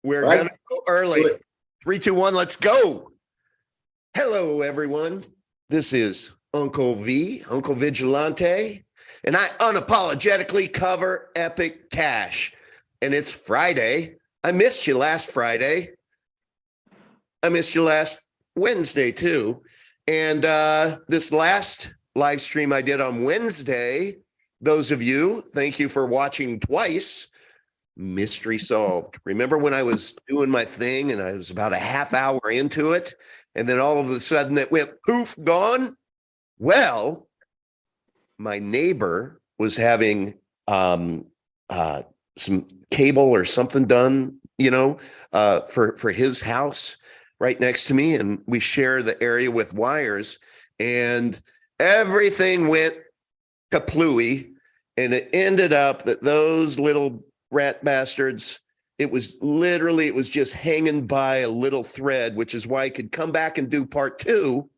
We're Right. going to go early. 3, 2, 1, let's go. Hello, everyone. This is Uncle V, Uncle Vigilante, and I unapologetically cover Epic Cash. And it's Friday. I missed you last Friday. I missed you last Wednesday, too. And this last live stream I did on Wednesday, those of you, thank you for watching twice. Mystery solved. Remember when I was doing my thing and I was about a half hour into it, and then all of a sudden it went poof, gone? Well, my neighbor was having some cable or something done, for his house right next to me, and we share the area with wires, and everything went kaplooey, and it ended up that those little rat bastards, it was just hanging by a little thread, which is why I could come back and do part 2.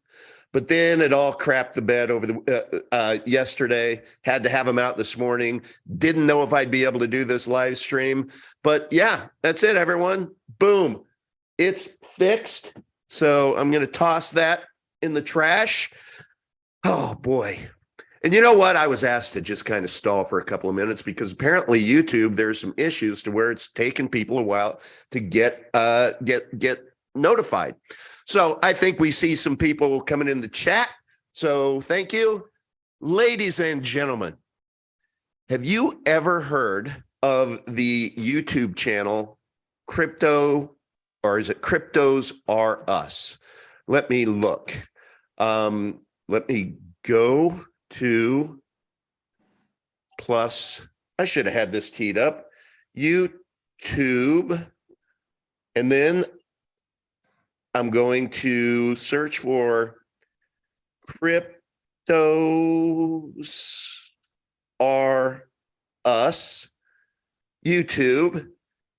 But then it all crapped the bed over the yesterday. Had to have them out this morning. Didn't know if I'd be able to do this live stream. But yeah, that's it, everyone. Boom. It's fixed. So I'm going to toss that in the trash. Oh, boy. And you know what? I was asked to just kind of stall for a couple of minutes because apparently YouTube, there's some issues to where it's taken people a while to get notified. So I think we see some people coming in the chat. So thank you. Ladies and gentlemen, have you ever heard of the YouTube channel Crypto, or is it Cryptos Are Us? Let me look. Let me go to plus, I should have had this teed up, YouTube, and then I'm going to search for Cryptos Are Us, YouTube.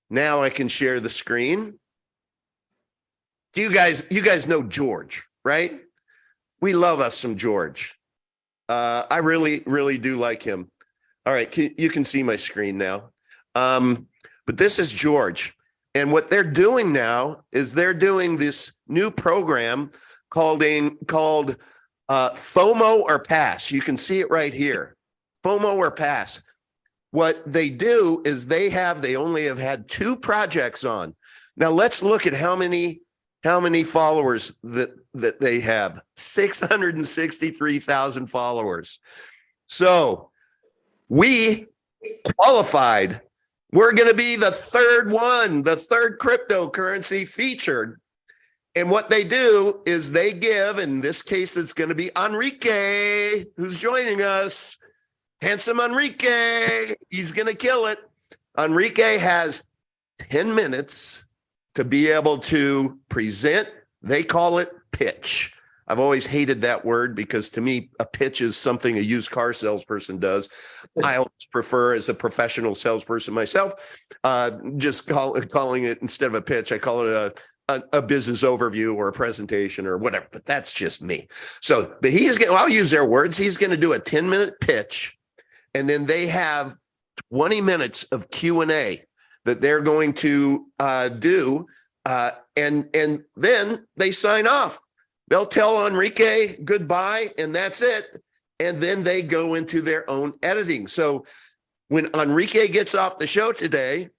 Now I can share the screen. Do you guys know George, right? We love us some George. I really, really do like him. All right, you can see my screen now. But this is George. And what they're doing now is they're doing this new program called FOMO or Pass. You can see it right here. FOMO or Pass. What they do is they only have had 2 projects on. Now let's look at how many followers that they have. 663,000 followers. So we qualified. We're going to be the third one, the third cryptocurrency featured. And what they do is they give, in this case, it's going to be Enrique, who's joining us. Handsome Enrique. He's going to kill it. Enrique has 10 minutes to be able to present. They call it pitch. I've always hated that word because to me, a pitch is something a used car salesperson does. I always prefer, as a professional salesperson myself, just calling it, instead of a pitch, I call it a business overview or a presentation or whatever, but that's just me. So, but I'll use their words. He's going to do a 10-minute pitch, and then they have 20 minutes of Q&A that they're going to do, and then they sign off. They'll tell Enrique goodbye, and that's it. And then they go into their own editing. So when Enrique gets off the show today,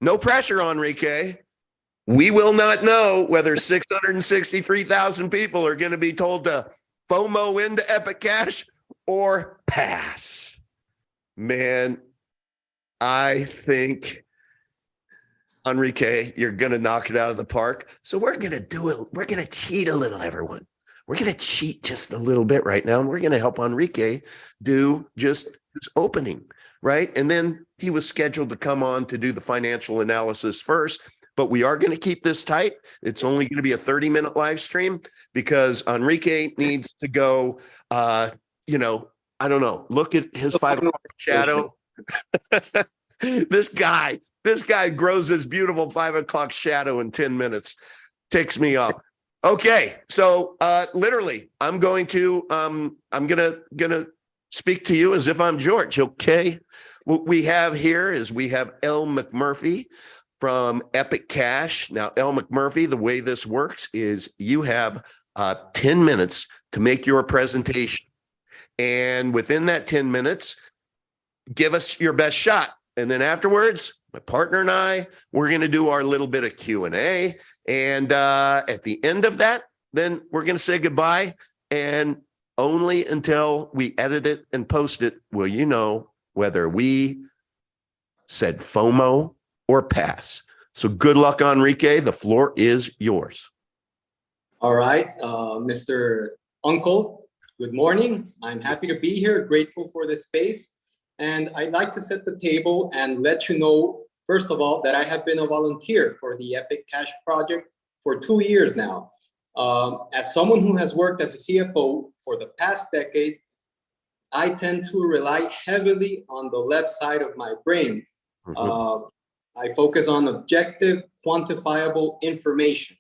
no pressure, Enrique. We will not know whether 663,000 people are going to be told to FOMO into Epic Cash or pass. Man, I think, Enrique, you're going to knock it out of the park. So we're going to do it. We're going to cheat a little, everyone. We're going to cheat just a little bit right now. And we're going to help Enrique do just his opening, right? And then he was scheduled to come on to do the financial analysis first. But we are going to keep this tight. It's only going to be a 30-minute live stream because Enrique needs to go, I don't know, look at his 5 o'clock shadow. This guy grows his beautiful 5 o'clock shadow in 10 minutes. Ticks me off. Okay. So literally I'm going to speak to you as if I'm George. Okay. What we have here is we have L. McMurphy, from Epic Cash. Now, El McMurphy, the way this works is you have 10 minutes to make your presentation. And within that 10 minutes, give us your best shot. And then afterwards, my partner and I, we're going to do our little bit of Q&A. And at the end of that, then we're going to say goodbye. And only until we edit it and post it will you know whether we said FOMO or pass. So good luck, Enrique. The floor is yours. All right, Mr. Uncle, good morning. I'm happy to be here, grateful for this space. And I'd like to set the table and let you know, first of all, that I have been a volunteer for the Epic Cash project for 2 years now. As someone who has worked as a CFO for the past decade, I tend to rely heavily on the left side of my brain. I focus on objective, quantifiable information.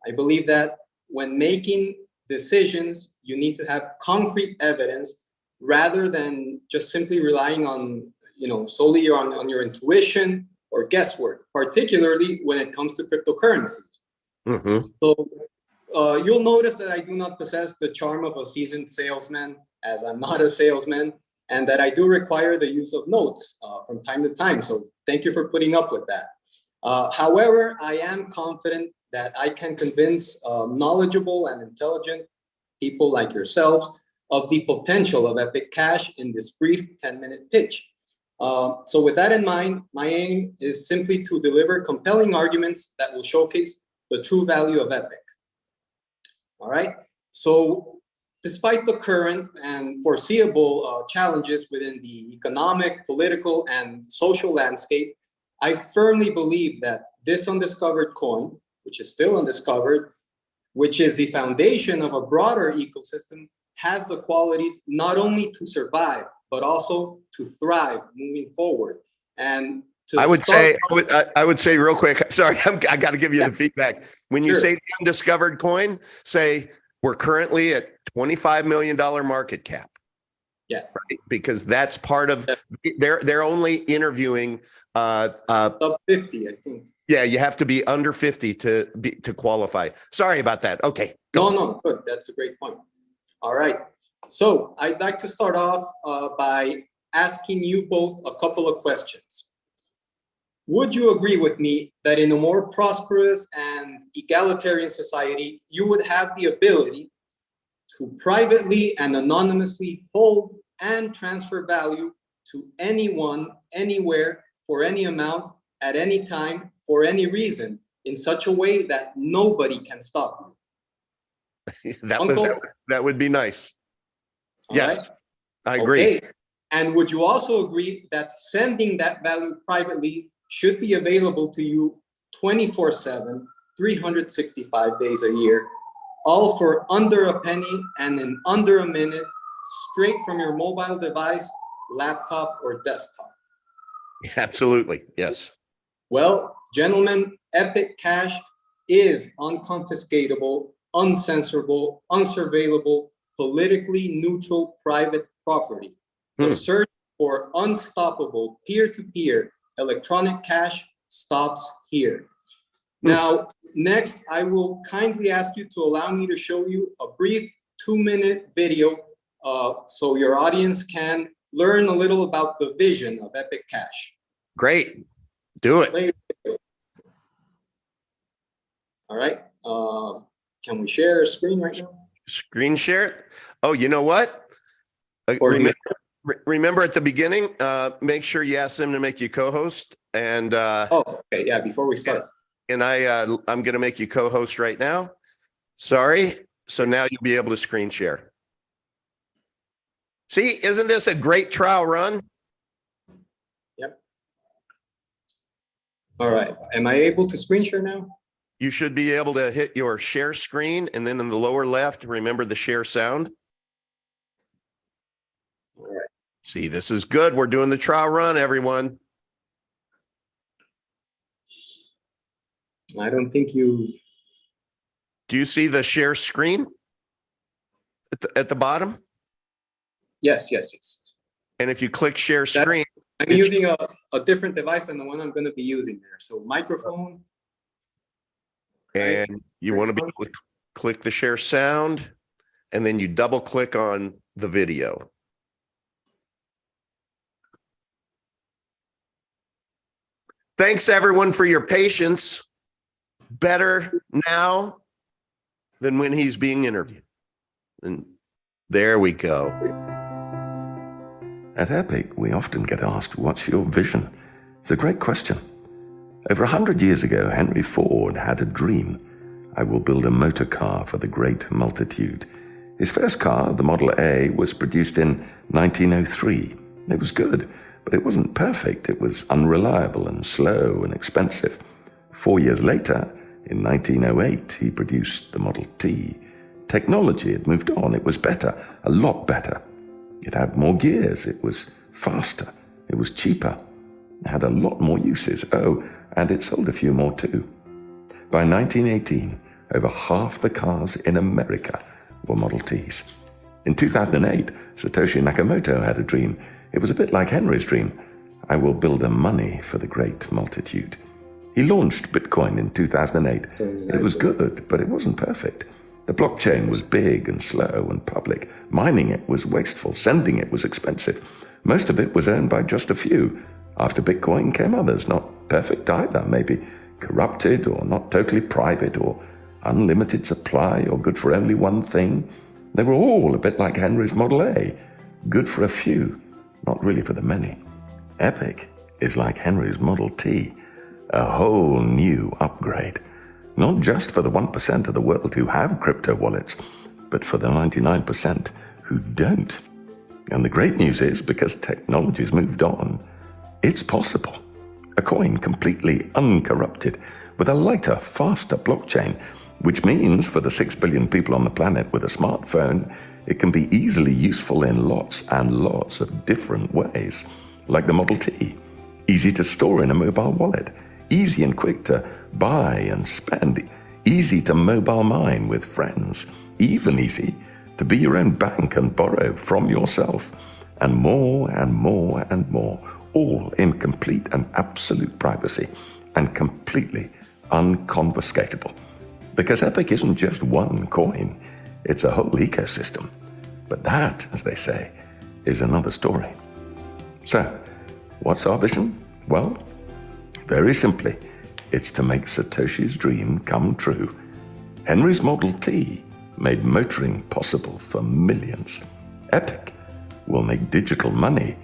I believe that when making decisions, you need to have concrete evidence rather than just simply relying on, solely on your intuition or guesswork, particularly when it comes to cryptocurrencies. So you'll notice that I do not possess the charm of a seasoned salesman, as I'm not a salesman, and that I do require the use of notes from time to time. So thank you for putting up with that. However, I am confident that I can convince knowledgeable and intelligent people like yourselves of the potential of Epic Cash in this brief 10-minute pitch. So with that in mind, my aim is simply to deliver compelling arguments that will showcase the true value of Epic. All right, so despite the current and foreseeable challenges within the economic, political, and social landscape, I firmly believe that this undiscovered coin, which is still undiscovered, which is the foundation of a broader ecosystem, has the qualities not only to survive, but also to thrive moving forward. And to I would say real quick, sorry, I got to give you the feedback. When you say the undiscovered coin, say we're currently at $25 million market cap. Yeah. Right? Because that's part of, they're only interviewing. Sub 50, I think. Yeah, you have to be under 50 to qualify. Sorry about that. Okay. No, good. That's a great point. All right. So I'd like to start off by asking you both a couple of questions. Would you agree with me that in a more prosperous and egalitarian society, you would have the ability to privately and anonymously hold and transfer value to anyone, anywhere, for any amount, at any time, for any reason, in such a way that nobody can stop you? That would be nice. Yes, right? I agree. Okay. And would you also agree that sending that value privately should be available to you 24/7, 365 days a year, all for under a penny and in under a minute, straight from your mobile device, laptop, or desktop? Absolutely, yes. Well, gentlemen, Epic Cash is unconfiscatable, uncensorable, unsurveillable, politically neutral private property. The search for unstoppable peer-to-peer electronic cash stops here. Now, next, I will kindly ask you to allow me to show you a brief 2-minute video so your audience can learn a little about the vision of Epic Cash. Great. Do it. All right. Can we share a screen right now? Screen share it? Oh, you know what? Remember at the beginning, make sure you ask them to make you co-host. And okay, yeah, before we start. And I'm going to make you co-host right now. Sorry. So now you'll be able to screen share. See, isn't this a great trial run? Yep. All right. Am I able to screen share now? You should be able to hit your share screen, and then in the lower left, remember the share sound. All right. See, this is good. We're doing the trial run, everyone. I don't think you... Do you see the share screen at the bottom? Yes. And if you click share screen, I'm using a different device than the one I'm going to be using there. So microphone. And right? you want to be able to click the share sound, and then you double click on the video. Thanks everyone for your patience. Better now than when he's being interviewed. And there we go. At Epic, we often get asked, what's your vision? It's a great question. Over 100 years ago, Henry Ford had a dream. I will build a motor car for the great multitude. His first car, the Model A, was produced in 1903. It was good, but it wasn't perfect. It was unreliable and slow and expensive. 4 years later, in 1908, he produced the Model T. Technology had moved on. It was better, a lot better. It had more gears. It was faster. It was cheaper. It had a lot more uses. Oh, and it sold a few more too. By 1918, over half the cars in America were Model Ts. In 2008, Satoshi Nakamoto had a dream. It was a bit like Henry's dream. I will build a money for the great multitude. He launched Bitcoin in 2008. It was good, but it wasn't perfect. The blockchain was big and slow and public. Mining it was wasteful. Sending it was expensive. Most of it was owned by just a few. After Bitcoin came others, not perfect either, maybe corrupted or not totally private or unlimited supply or good for only one thing. They were all a bit like Henry's Model A, good for a few, not really for the many. Epic is like Henry's Model T, a whole new upgrade. Not just for the 1% of the world who have crypto wallets, but for the 99% who don't. And the great news is, because technology's moved on, it's possible. A coin completely uncorrupted, with a lighter, faster blockchain, which means for the 6 billion people on the planet with a smartphone, it can be easily useful in lots and lots of different ways, like the Model T. Easy to store in a mobile wallet, easy and quick to buy and spend, easy to mobile mine with friends, even easy to be your own bank and borrow from yourself, and more and more and more, all in complete and absolute privacy and completely unconfiscatable. Because Epic isn't just one coin, it's a whole ecosystem. But that, as they say, is another story. So, what's our vision? Well, very simply, it's to make Satoshi's dream come true. Henry's Model T made motoring possible for millions. Epic will make digital money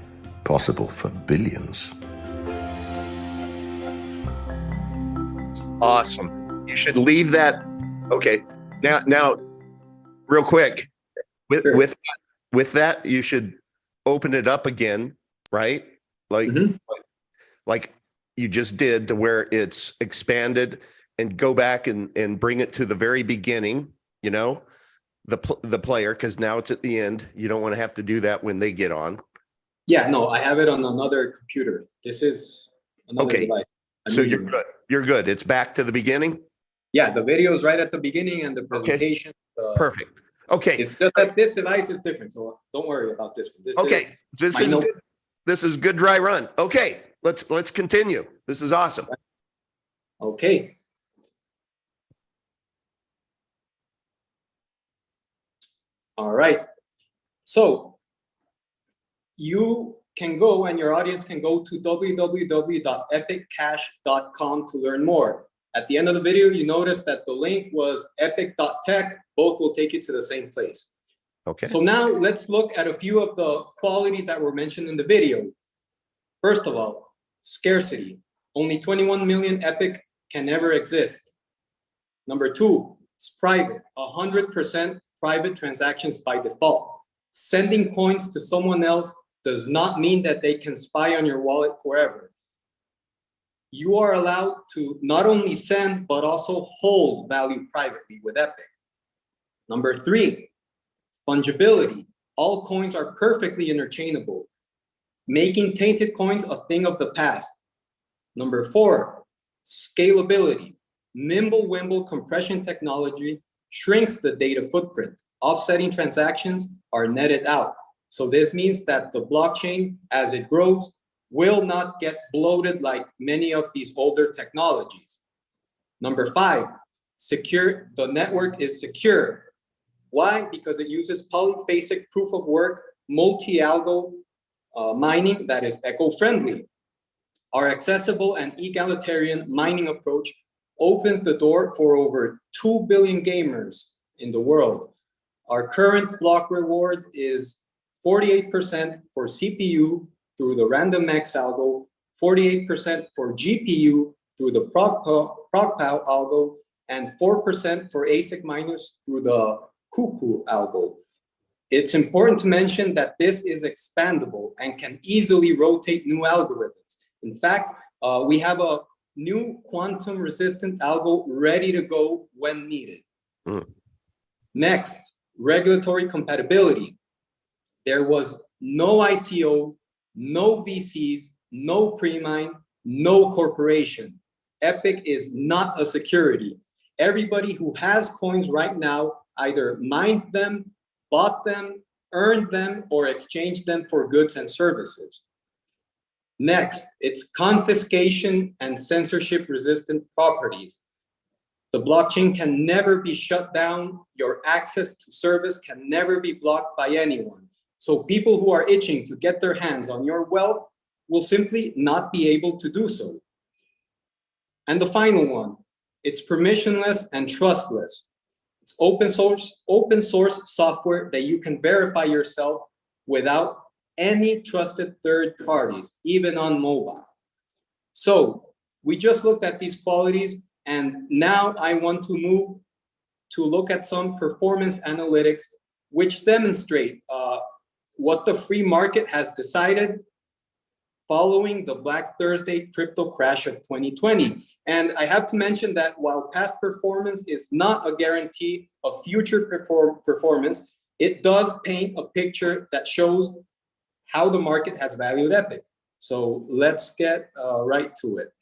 possible for billions. Awesome. You should leave that. Okay. Now, real quick, with that, you should open it up again, right? Like you just did, to where it's expanded, and go back and bring it to the very beginning, you know, the player, because now it's at the end. You don't want to have to do that when they get on. Yeah, no, I have it on another computer. This is another device. So you're good. You're good. It's back to the beginning? Yeah, the video is right at the beginning and the presentation. Perfect. Okay. It's just that this device is different, so don't worry about this one. This is good dry run. Okay, let's continue. This is awesome. Okay. All right. So you can go, and your audience can go to www.epiccash.com to learn more. At the end of the video, you notice that the link was epic.tech. Both will take you to the same place. Okay. So now let's look at a few of the qualities that were mentioned in the video. First of all, scarcity. Only 21 million Epic can ever exist. Number two, it's private. 100% private transactions by default. Sending coins to someone else does not mean that they can spy on your wallet forever. You are allowed to not only send, but also hold value privately with Epic. Number three, fungibility. All coins are perfectly interchangeable, making tainted coins a thing of the past. Number four, scalability. Nimble-Wimble compression technology shrinks the data footprint. Offsetting transactions are netted out. So this means that the blockchain, as it grows, will not get bloated like many of these older technologies. Number 5, the network is secure. Why? Because it uses polyphasic proof of work, multi-algo mining that is eco-friendly. Our accessible and egalitarian mining approach opens the door for over 2 billion gamers in the world. Our current block reward is 48% for CPU through the RandomX algo, 48% for GPU through the ProgPow algo, and 4% for ASIC miners through the Cuckoo algo. It's important to mention that this is expandable and can easily rotate new algorithms. In fact, we have a new quantum resistant algo ready to go when needed. Next, regulatory compatibility. There was no ICO, no VCs, no pre-mine, no corporation. Epic is not a security. Everybody who has coins right now either mined them, bought them, earned them, or exchanged them for goods and services. Next, it's confiscation and censorship resistant properties. The blockchain can never be shut down. Your access to service can never be blocked by anyone. So people who are itching to get their hands on your wealth will simply not be able to do so. And the final one, it's permissionless and trustless. It's open source software that you can verify yourself without any trusted third parties, even on mobile. So we just looked at these qualities, and now I want to move to look at some performance analytics which demonstrate what the free market has decided following the Black Thursday crypto crash of 2020. And I have to mention that while past performance is not a guarantee of future performance, it does paint a picture that shows how the market has valued Epic. So let's get right to it.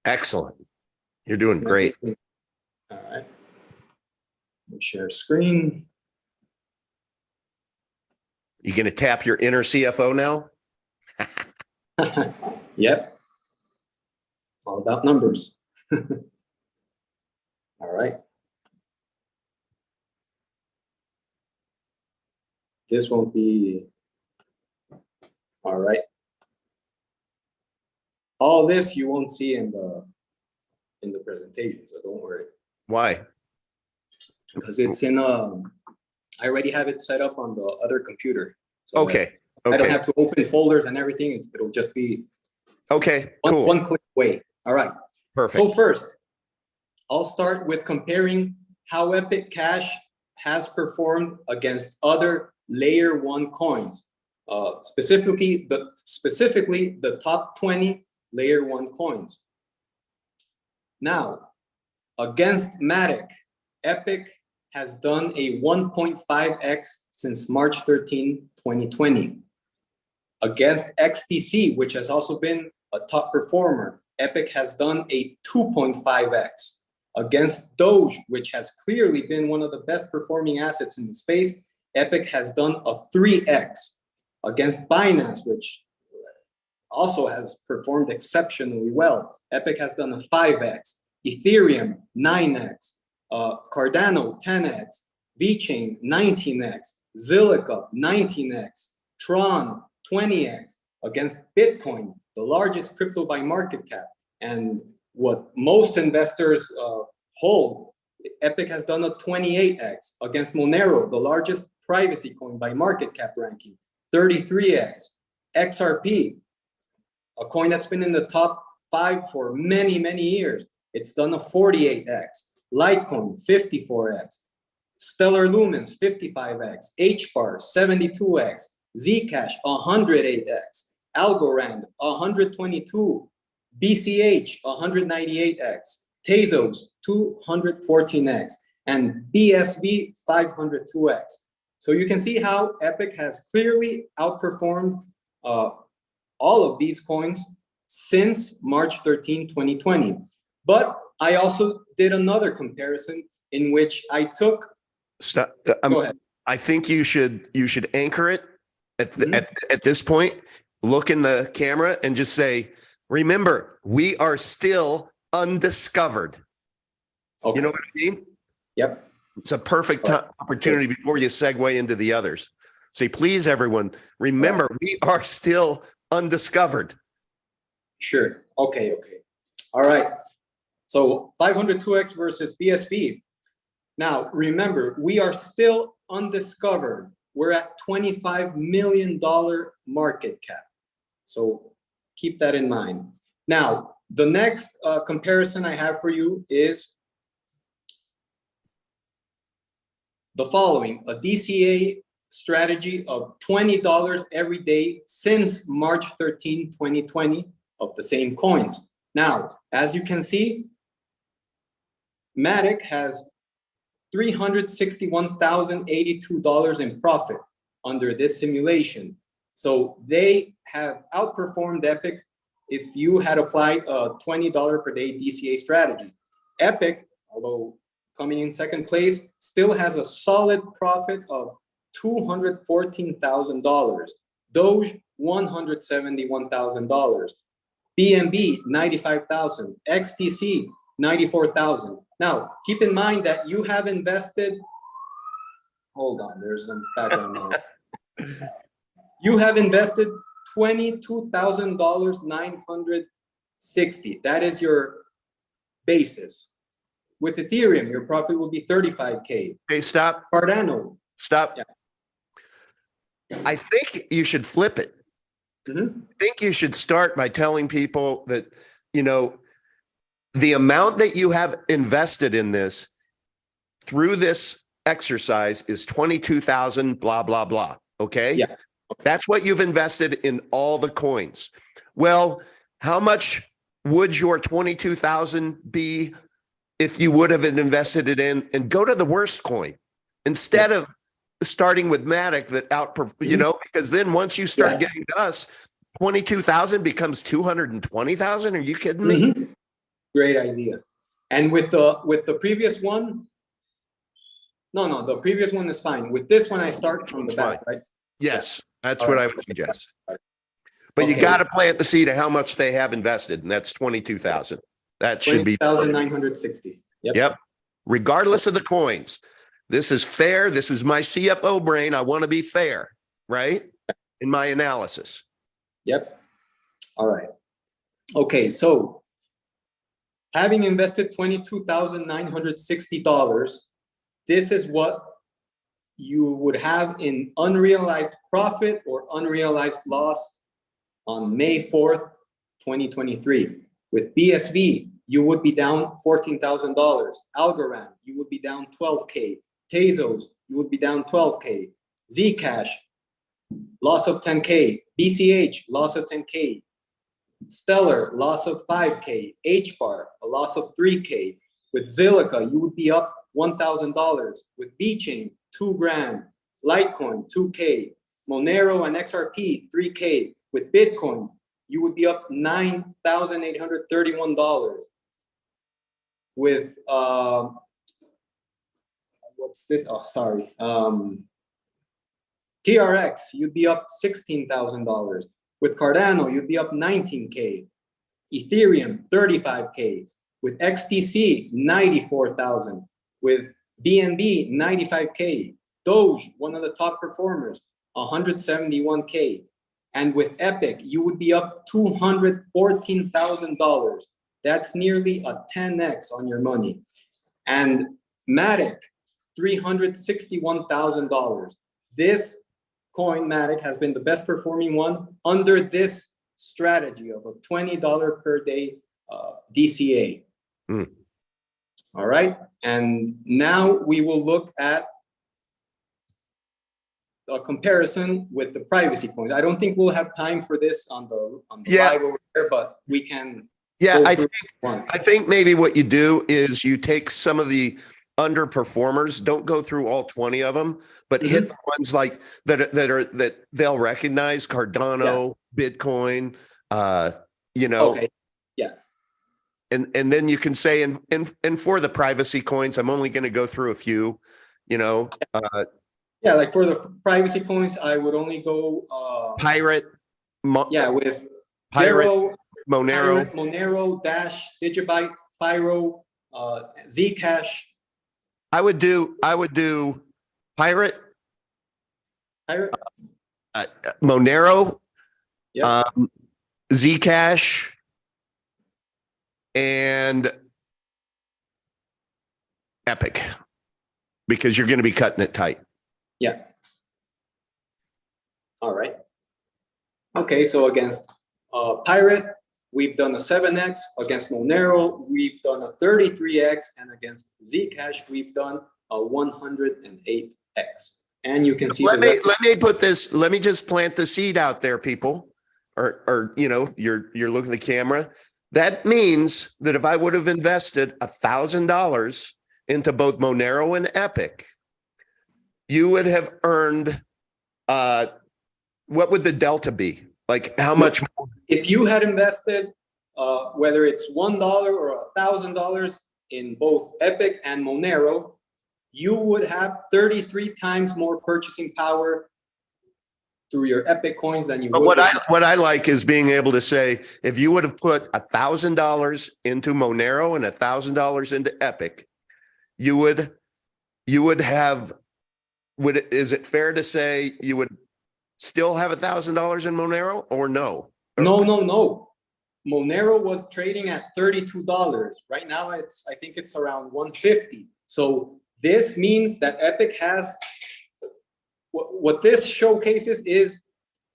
Excellent. You're doing great. All right. Let me share screen. You going to tap your inner CFO now? Yep. It's all about numbers. All right. This won't be, all right. All this you won't see in the presentation, so don't worry. Why? Because it's in I already have it set up on the other computer. So Okay. I don't have to open folders and everything. It'll just be cool. one click away. All right. Perfect. So first, I'll start with comparing how Epic Cash has performed against other Layer-1 coins, specifically the top 20 Layer-1 coins. Now, against Matic, Epic has done a 1.5x since March 13, 2020. Against XTC, which has also been a top performer, Epic has done a 2.5x. Against Doge, which has clearly been one of the best performing assets in the space, Epic has done a 3x. Against Binance, which also has performed exceptionally well, Epic has done a 5x. Ethereum, 9x. Cardano, 10x. VeChain, 19x. Zilliqa, 19x. Tron, 20x. Against Bitcoin, the largest crypto by market cap, and what most investors hold, Epic has done a 28x. Against Monero, the largest privacy coin by market cap ranking, 33x. XRP, a coin that's been in the top 5 for many, many years, it's done a 48x. Litecoin, 54x. Stellar Lumens, 55x. HBAR, 72x. Zcash, 108x. Algorand, 122. BCH, 198x. Tezos, 214x. And BSV, 502x. So you can see how Epic has clearly outperformed all of these coins since March 13, 2020. But I also did another comparison in which I took. Stop. Go ahead. I think you should anchor it at this point look in the camera and just say, remember, we are still undiscovered. Okay. You know what I mean? Yep. It's a perfect opportunity before you segue into the others. Say, please, everyone, remember, we are still undiscovered. Sure. Okay. All right. So 502X versus BSV. Now, remember, we are still undiscovered. We're at $25 million market cap. So keep that in mind. Now, the next comparison I have for you is the following: a DCA strategy of $20 every day since March 13, 2020 of the same coins. Now, as you can see, Matic has $361,082 in profit under this simulation. So they have outperformed Epic if you had applied a $20 per day DCA strategy. Epic, although coming in second place, still has a solid profit of $214,000. Doge, $171,000. BNB, $95,000. XTC, $94,000. Now, keep in mind that you have invested, hold on, there's some background noise. You have invested $22,960. That is your basis. With Ethereum, your profit will be 35K. Okay, stop. Cardano. Stop. Yeah. I think you should flip it. Mm-hmm. I think you should start by telling people that, you know, the amount that you have invested in this through this exercise is 22,000, blah, blah, blah. Okay. Yeah. That's what you've invested in all the coins. Well, how much would your 22,000 be if you would have invested it in, and go to the worst coin instead of starting with Matic that you know, because then once you start getting to us, 22,000 becomes 220,000. Are you kidding me? Mm-hmm. Great idea. And with the previous one, no, the previous one is fine. With this one, I start from the back, right? Yes, that's what I would suggest. But Okay. you got to plant the seed of how much they have invested, and that's 22,000. That should be 20,960. Yep. Regardless of the coins. This is fair. This is my CFO brain. I want to be fair, right? In my analysis. Yep. All right. Okay, so having invested $22,960, this is what you would have in unrealized profit or unrealized loss on May 4th, 2023. With BSV, you would be down $14,000. Algorand, you would be down 12K. Tezos, you would be down 12K. Zcash, loss of 10K. BCH, loss of 10K. Stellar, loss of 5K. HBAR, a loss of 3K. With Zilliqa, you would be up $1,000. With VeChain, $2,000. Litecoin, 2K. Monero and XRP, 3K. With Bitcoin, you would be up $9,831. With what's this? Oh, sorry. TRX, you'd be up $16,000. With Cardano, you'd be up 19K. Ethereum, 35K. With XTC, 94,000. With BNB, 95K. Doge, one of the top performers, 171K. And with Epic, you would be up $214,000. That's nearly a 10x on your money. And Matic, $361,000. This coin, Matic, has been the best performing one under this strategy of a $20 per day DCA. All right. And now we will look at a comparison with the privacy coins. I don't think we'll have time for this on the live over there, but we can. Yeah, I think maybe what you do is you take some of the underperformers. Don't go through all 20 of them, but hit the ones like that they'll recognize: Cardano, Bitcoin. You know. Okay. Yeah. And then you can say, and for the privacy coins, I'm only going to go through a few. You know. Yeah, like for the privacy coins, I would only go Pirate. Yeah, with Pirate, Zero, Monero. Pirate, Monero, Dash, Digibyte, Firo, Zcash. I would do Pirate, Pirate. Monero, Yep. Zcash, and Epic, because you're going to be cutting it tight. Yeah. All right. Okay, so against Pirate, we've done a 7x. Against Monero, we've done a 33x. And against Zcash, we've done a 108x. And you can see Let me put this, let me just plant the seed out there, people. Or you know, you're looking at the camera. That means that if I would have invested $1,000 into both Monero and Epic, you would have earned what would the delta be? Like how much more? If you had invested, whether it's $1 or $1,000 in both Epic and Monero, you would have 33 times more purchasing power through your Epic coins than you But would. what I like is being able to say, if you would have put $1,000 into Monero and $1,000 into Epic, you would have, is it fair to say you would still have $1,000 in Monero or no? No. Monero was trading at $32. Right now, I think it's around $150. So this means that Epic has, what this showcases is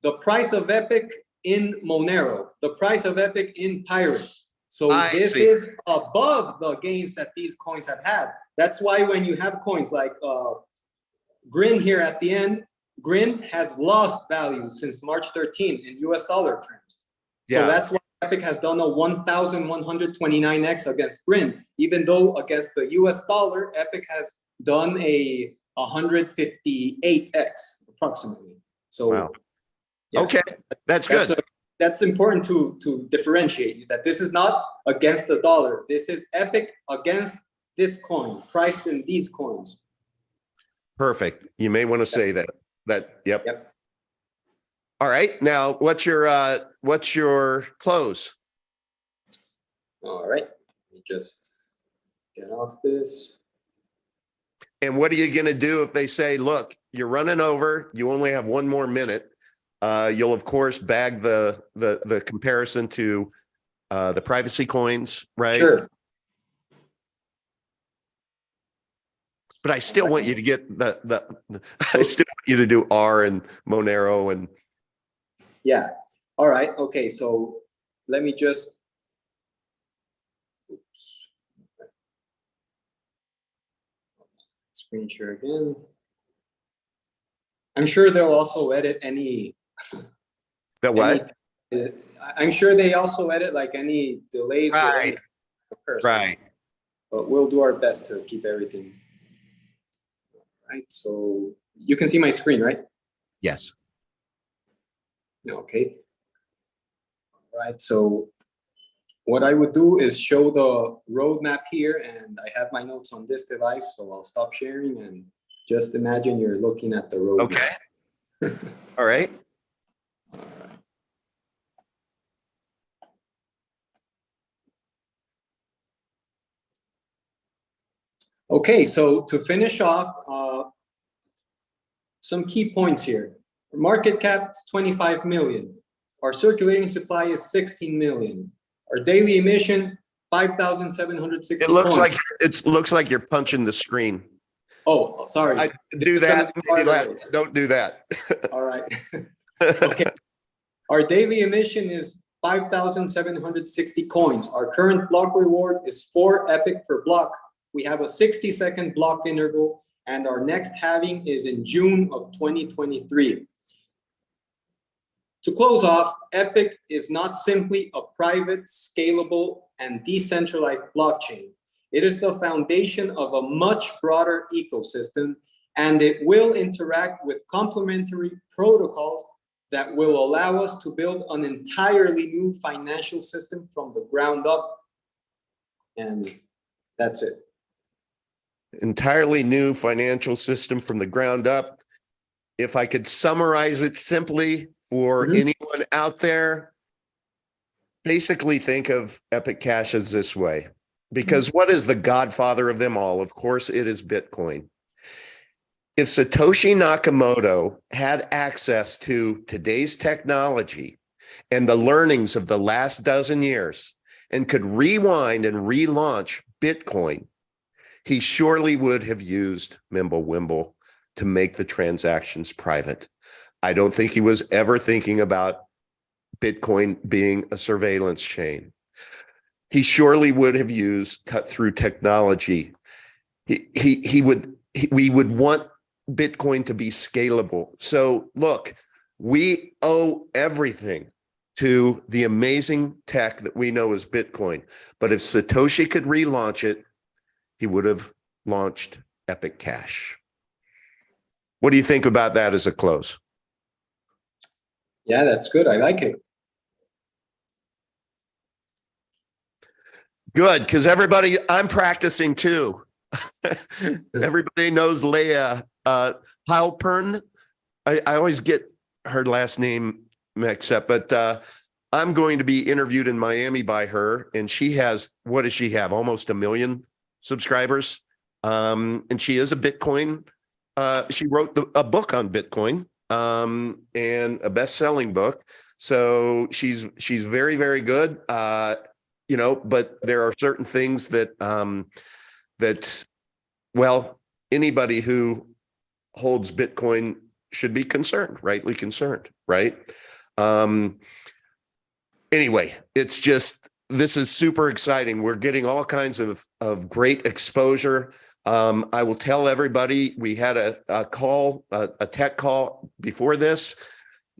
the price of Epic in Monero, the price of Epic in Pirate. So this is above the gains that these coins have had. That's why when you have coins like Grin here at the end, Grin has lost value since March 13 in US dollar terms. So that's why Epic has done a 1,129x against Grin, even though against the US dollar, Epic has done a 158x approximately. So, wow. Okay, that's good. That's important to differentiate that this is not against the dollar. This is Epic against this coin, priced in these coins. Perfect. You may want to say that. Yep. All right. Now, what's your close? All right. Let me just get off this. And what are you going to do if they say, look, you're running over, you only have one more minute? You'll of course bag the comparison to the privacy coins, right? Sure. But I still want you to get I still want you to do R and Monero and. Yeah. All right. Okay. So let me just. Oops. Screen share again. I'm sure they'll also edit any. The what? I'm sure they also edit like any delays. Right. Right. But we'll do our best to keep everything. Right. So you can see my screen, right? Yes. Okay. All right. So what I would do is show the roadmap here, and I have my notes on this device, so I'll stop sharing and just imagine you're looking at the roadmap. Okay. All right. All right. Okay, so to finish off, some key points here. Our market cap is 25 million. Our circulating supply is 16 million. Our daily emission, 5,760 It looks coins. looks like you're punching the screen. Oh, sorry. Do that. Don't do that. All right. Okay. Our daily emission is 5,760 coins. Our current block reward is 4 Epic per block. We have a 60-second block interval, and our next halving is in June of 2023. To close off, Epic is not simply a private, scalable, and decentralized blockchain. It is the foundation of a much broader ecosystem, and it will interact with complementary protocols that will allow us to build an entirely new financial system from the ground up. And that's it. Entirely new financial system from the ground up. If I could summarize it simply for Mhm. anyone out there, basically think of Epic Cash as this way, because what is the godfather of them all? Of course, it is Bitcoin. If Satoshi Nakamoto had access to today's technology and the learnings of the last dozen years and could rewind and relaunch Bitcoin, he surely would have used Mimblewimble to make the transactions private. I don't think he was ever thinking about Bitcoin being a surveillance chain. He surely would have used cut-through technology. We would want Bitcoin to be scalable. So look, we owe everything to the amazing tech that we know as Bitcoin. But if Satoshi could relaunch it, he would have launched Epic Cash. What do you think about that as a close? Yeah, that's good. I like it. Good, because everybody, I'm practicing too. Everybody knows Leah Halpern. I always get her last name mixed up, but I'm going to be interviewed in Miami by her, and she has, what does she have? Almost 1 million subscribers. And she is a Bitcoin. She wrote a book on Bitcoin, and a best-selling book. So she's very, very good. But there are certain things that well, anybody who holds Bitcoin should be concerned, rightly concerned, right? Anyway, it's just, this is super exciting. We're getting all kinds of great exposure. I will tell everybody, we had a call, a tech call before this.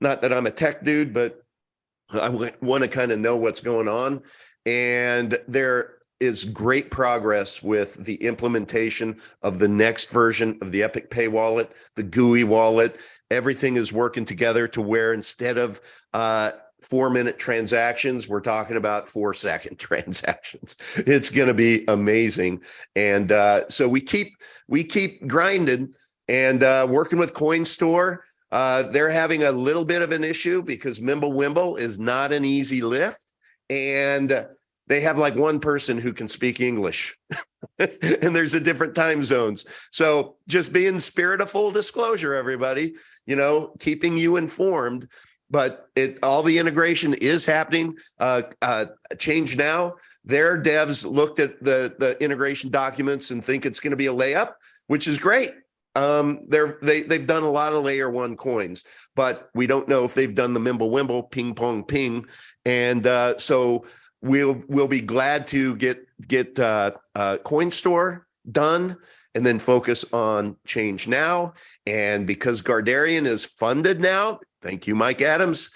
Not that I'm a tech dude, but I want to kind of know what's going on. And there is great progress with the implementation of the next version of the Epic Pay wallet, the GUI wallet. Everything is working together to where instead of 4-minute transactions, we're talking about 4-second transactions. It's going to be amazing. And so we keep grinding and working with CoinStore. They're having a little bit of an issue because Mimblewimble is not an easy lift. And they have like one person who can speak English and there's a different time zones. So just be in spirit of full disclosure, everybody, keeping you informed, but all the integration is happening. Change Now, their devs looked at the integration documents and think it's going to be a layup, which is great. They've done a lot of Layer-1 coins, but we don't know if they've done the Mimblewimble ping pong ping. And so we'll be glad to get CoinStore done and then focus on Change Now. And because Gardarian is funded now, thank you, Mike Adams.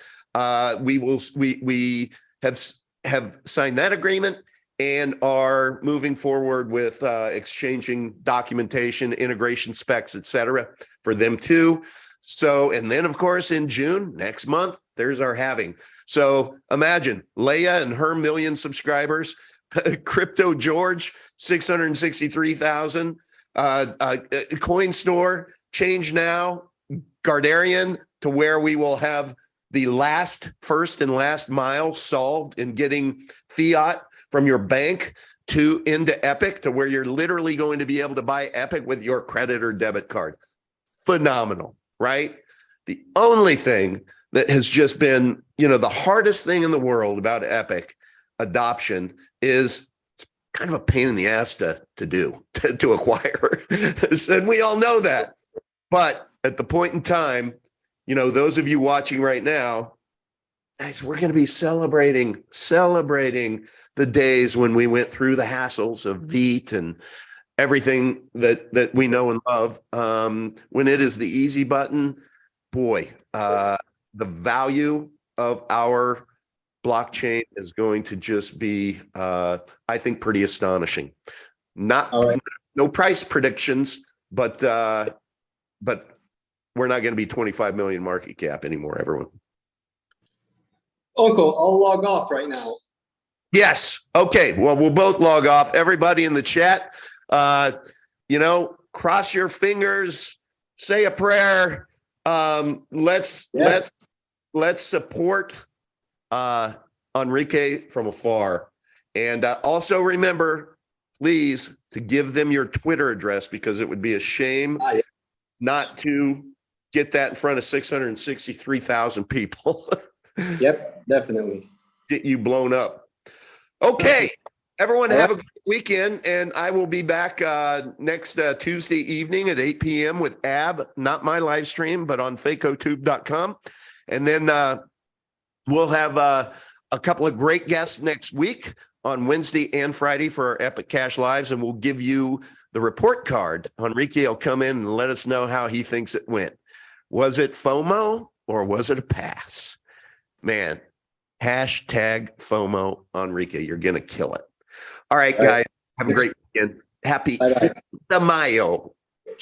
We have signed that agreement and are moving forward with exchanging documentation, integration specs, et cetera, for them too. So, and then of course, in June, next month, there's our halving. So imagine Leia and her 1 million subscribers, Crypto George, 663,000, CoinStore, Change Now, Gardarian, to where we will have the first and last mile solved in getting fiat from your bank into Epic, to where you're literally going to be able to buy Epic with your credit or debit card. Phenomenal, right? The only thing that has just been, the hardest thing in the world about Epic adoption is it's kind of a pain in the ass to acquire. And we all know that. But at the point in time, those of you watching right now, guys, we're going to be celebrating the days when we went through the hassles of Veet and everything that we know and love. When it is the easy button, boy, the value of our blockchain is going to just be, I think, pretty astonishing. No price predictions, but we're not going to be 25 million market cap anymore, everyone. Uncle, I'll log off right now. Yes. Okay. Well, we'll both log off. Everybody in the chat, cross your fingers, say a prayer. Let's let's support Enrique from afar. And also remember, please, to give them your Twitter address, because it would be a shame Yeah. not to get that in front of 663,000 people. Yep, definitely. Get you blown up. Okay, everyone All have right. a good weekend, and I will be back next Tuesday evening at 8 p.m. with Ab, not my live stream, but on fakotube.com. And then we'll have a couple of great guests next week on Wednesday and Friday for our Epic Cash Lives, and we'll give you the report card. Enrique will come in and let us know how he thinks it went. Was it FOMO or was it a pass? Man, hashtag FOMO, Enrique. You're going to kill it. All right, guys. Have a great weekend. Happy Bye-bye. 6th of Mayo.